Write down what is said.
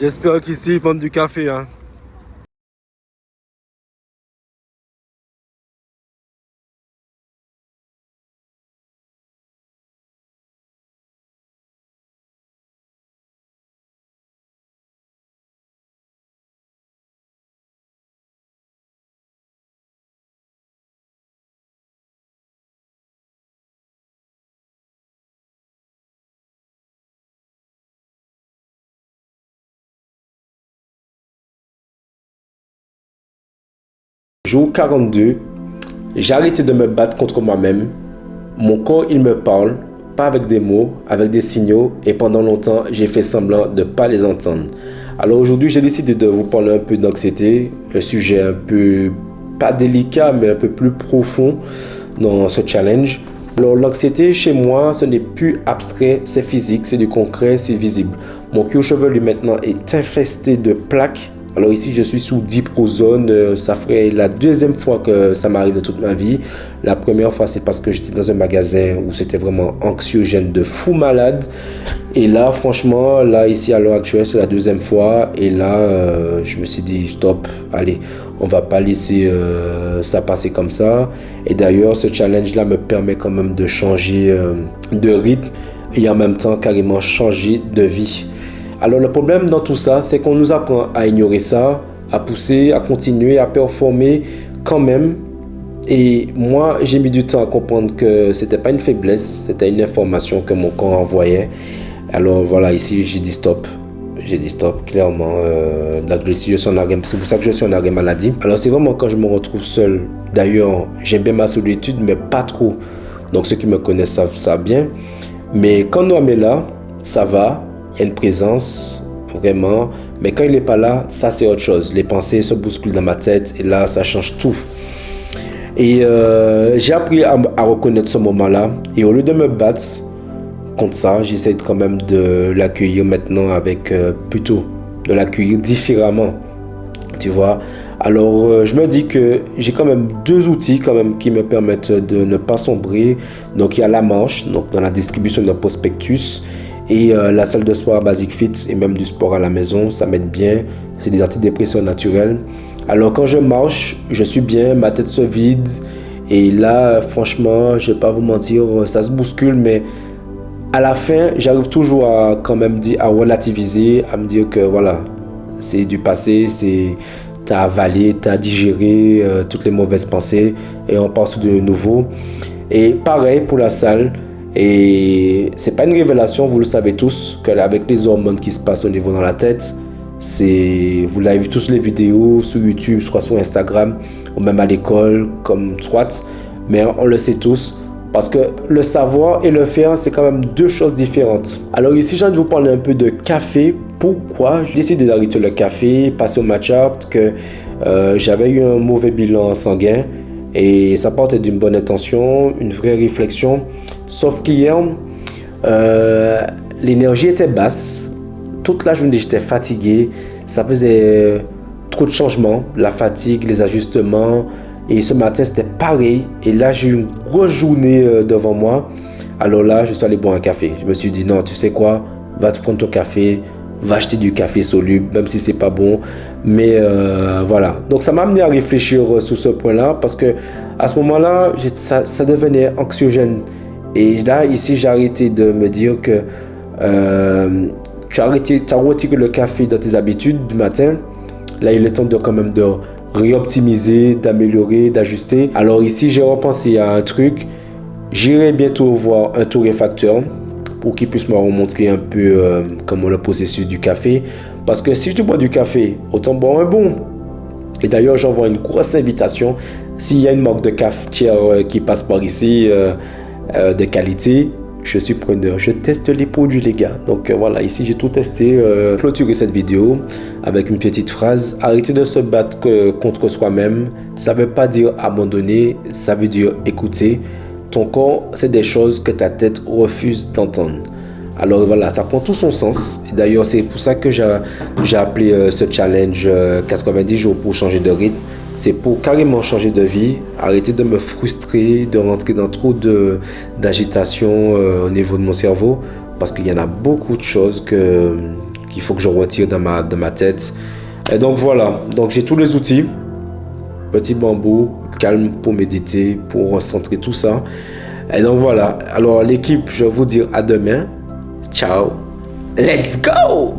J'espère qu'ici ils vendent du café, hein. Jour 42, j'ai arrêté de me battre contre moi-même. Mon corps, il me parle, pas avec des mots, avec des signaux, et pendant longtemps, j'ai fait semblant de ne pas les entendre. Alors aujourd'hui, j'ai décidé de vous parler un peu d'anxiété, un sujet un peu, pas délicat, mais un peu plus profond dans ce challenge. Alors l'anxiété, chez moi, ce n'est plus abstrait, c'est physique, c'est du concret, c'est visible. Mon cuir chevelu maintenant est infesté de plaques. Alors ici, je suis sous diprozone. Ça ferait la deuxième fois que ça m'arrive de toute ma vie. La première fois, c'est parce que j'étais dans un magasin où c'était vraiment anxiogène de fou malade. Et là, franchement, là, ici, à l'heure actuelle, c'est la deuxième fois. Et là, je me suis dit, stop, allez, on va pas laisser ça passer comme ça. Et d'ailleurs, ce challenge-là me permet quand même de changer de rythme et en même temps, carrément changer de vie. Alors le problème dans tout ça, c'est qu'on nous apprend à ignorer ça, à pousser, à continuer, à performer quand même. Et moi, j'ai mis du temps à comprendre que c'était pas une faiblesse, c'était une information que mon corps envoyait. Alors voilà, ici j'ai dit stop. J'ai dit stop, clairement. C'est pour ça que je suis en arrêt maladie. Alors c'est vraiment quand je me retrouve seul. D'ailleurs, j'aime bien ma solitude, mais pas trop. Donc ceux qui me connaissent savent ça bien. Mais quand Noam est là, ça va. Il y a une présence, vraiment. Mais quand il n'est pas là, ça c'est autre chose. Les pensées se bousculent dans ma tête et là, ça change tout. Et j'ai appris à reconnaître ce moment-là. Et au lieu de me battre contre ça, j'essaie quand même de l'accueillir maintenant avec plutôt de l'accueillir différemment. Tu vois. Alors, je me dis que j'ai quand même deux outils quand même qui me permettent de ne pas sombrer. Donc, il y a la marche, donc dans la distribution de prospectus. Et la salle de sport Basic Fit et même du sport à la maison, ça m'aide bien. C'est des antidépresseurs naturels. Alors quand je marche, je suis bien, ma tête se vide. Et là, franchement, je ne vais pas vous mentir, ça se bouscule. Mais à la fin, j'arrive toujours à quand même à relativiser, à me dire que voilà, c'est du passé, t'as avalé, t'as digéré toutes les mauvaises pensées. Et on passe de nouveau. Et pareil pour la salle. Et c'est pas une révélation, vous le savez tous, qu'avec les hormones qui se passent au niveau dans la tête, vous l'avez vu tous les vidéos sur YouTube, soit sur Instagram, ou même à l'école, comme soit, mais on le sait tous, parce que le savoir et le faire, c'est quand même deux choses différentes. Alors ici, j'ai envie de vous parler un peu de café. Pourquoi j'ai décidé d'arrêter le café, passer au matcha, parce que j'avais eu un mauvais bilan sanguin, et ça partait d'une bonne intention, une vraie réflexion. Sauf qu'hier, l'énergie était basse. Toute la journée, j'étais fatigué. Ça faisait trop de changements. La fatigue, les ajustements. Et ce matin, c'était pareil. Et là, j'ai eu une grosse journée devant moi. Alors là, je suis allé boire un café. Je me suis dit, non, tu sais quoi? Va te prendre ton café. Va acheter du café soluble, même si c'est pas bon. Mais voilà. Donc, ça m'a amené à réfléchir sur ce point-là. Parce que à ce moment-là, ça devenait anxiogène. Et là, ici, j'ai arrêté de me dire que tu as retiré le café dans tes habitudes du matin. Là, il est temps quand même de réoptimiser, d'améliorer, d'ajuster. Alors ici, j'ai repensé à un truc. J'irai bientôt voir un torréfacteur pour qu'il puisse me remontrer un peu comment le processus du café. Parce que si je bois du café, autant boire un bon. Et d'ailleurs, j'envoie une grosse invitation. S'il y a une marque de cafetière qui passe par ici, de qualité, je suis preneur. Je teste les produits, les gars. Donc voilà, ici j'ai tout testé. Clôturer cette vidéo avec une petite phrase: arrêtez de se battre contre soi-même. Ça veut pas dire abandonner, ça veut dire écouter. Ton corps, c'est des choses que ta tête refuse d'entendre. Alors voilà, ça prend tout son sens. Et d'ailleurs, c'est pour ça que j'ai appelé ce challenge 90 jours pour changer de rythme. C'est pour carrément changer de vie, arrêter de me frustrer, de rentrer dans trop d'agitation au niveau de mon cerveau, parce qu'il y en a beaucoup de choses qu'il faut que je retire dans ma tête. Et donc voilà, donc j'ai tous les outils. Petit bambou, calme pour méditer, pour recentrer tout ça. Et donc voilà, alors l'équipe, je vais vous dire à demain. Ciao, let's go.